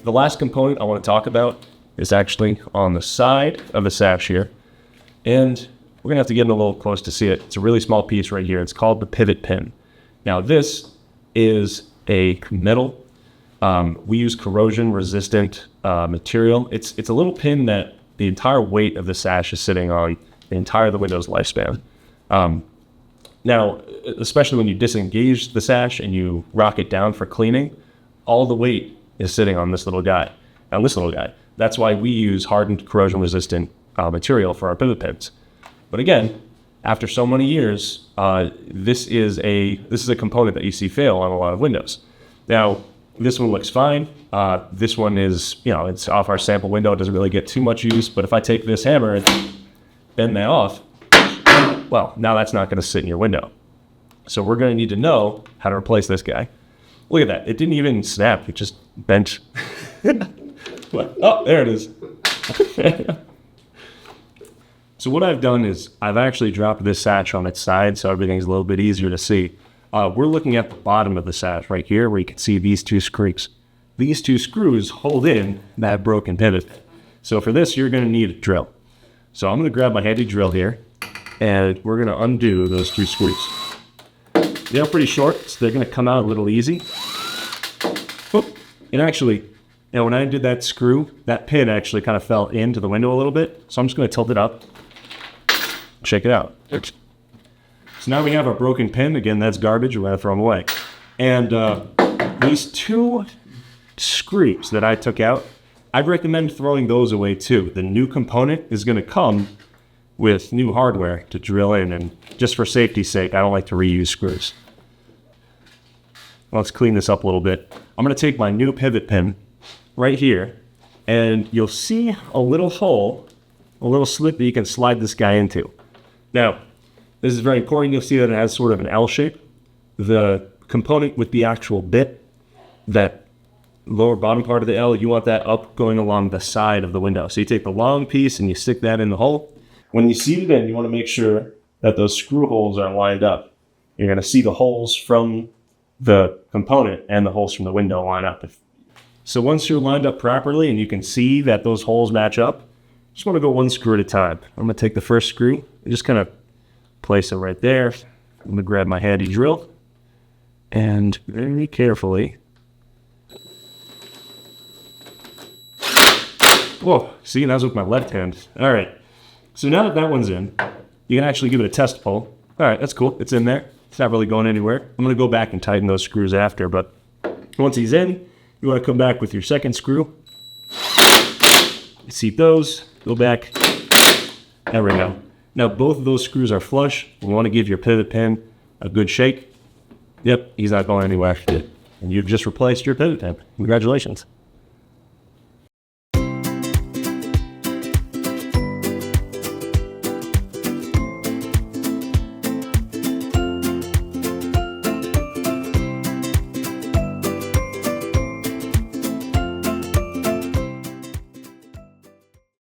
the last component I want to talk about is actually on the side of the sash here. And we're going to have to get in a little close to see it. It's a really small piece right here. It's called the pivot pin. Now this is a metal. We use corrosion-resistant material. It's a little pin that the entire weight of the sash is sitting on the entire of the window's lifespan. Now, especially when you disengage the sash and you rock it down for cleaning, all the weight is sitting on this little guy. On this little guy. That's why we use hardened corrosion-resistant material for our pivot pins. But again, after so many years, this is a component that you see fail on a lot of windows. Now, this one looks fine. This one is, it's off our sample window. It doesn't really get too much use. But if I take this hammer and bend that off, well, now that's not going to sit in your window. So we're going to need to know how to replace this guy. Look at that. It didn't even snap. It just bent. Oh, there it is. So what I've done is I've actually dropped this sash on its side so everything's a little bit easier to see. We're looking at the bottom of the sash right here where you can see these two screws. These two screws hold in that broken pivot. So for this, you're going to need a drill. So I'm going to grab my handy drill here and we're going to undo those two screws. They're pretty short, so they're going to come out a little easy. Whoop. And actually, when I did that screw, that pin actually kind of fell into the window a little bit. So I'm just going to tilt it up, shake it out. So now we have our broken pin. Again, that's garbage. We're going to throw them away. And these two screws that I took out, I'd recommend throwing those away too. The new component is going to come with new hardware to drill in. And just for safety's sake, I don't like to reuse screws. Let's clean this up a little bit. I'm going to take my new pivot pin right here, and you'll see a little hole, a little slit that you can slide this guy into. Now, this is very important. You'll see that it has sort of an L shape. The component with the actual bit, that lower bottom part of the L, you want that up going along the side of the window. So you take the long piece and you stick that in the hole. When you seat it in, you want to make sure that those screw holes are lined up. You're going to see the holes from the component and the holes from the window line up. So once you're lined up properly and you can see that those holes match up, just want to go one screw at a time. I'm going to take the first screw and just kind of place it right there. I'm going to grab my handy drill and very carefully. Whoa, see, that was with my left hand. All right, so now that that one's in, you can actually give it a test pull. All right, that's cool. It's in there. It's not really going anywhere. I'm going to go back and tighten those screws after, but once he's in, you want to come back with your second screw. Seat those, go back. There we go. Now both of those screws are flush. You want to give your pivot pin a good shake. Yep, he's not going anywhere. And you've just replaced your pivot pin. Congratulations.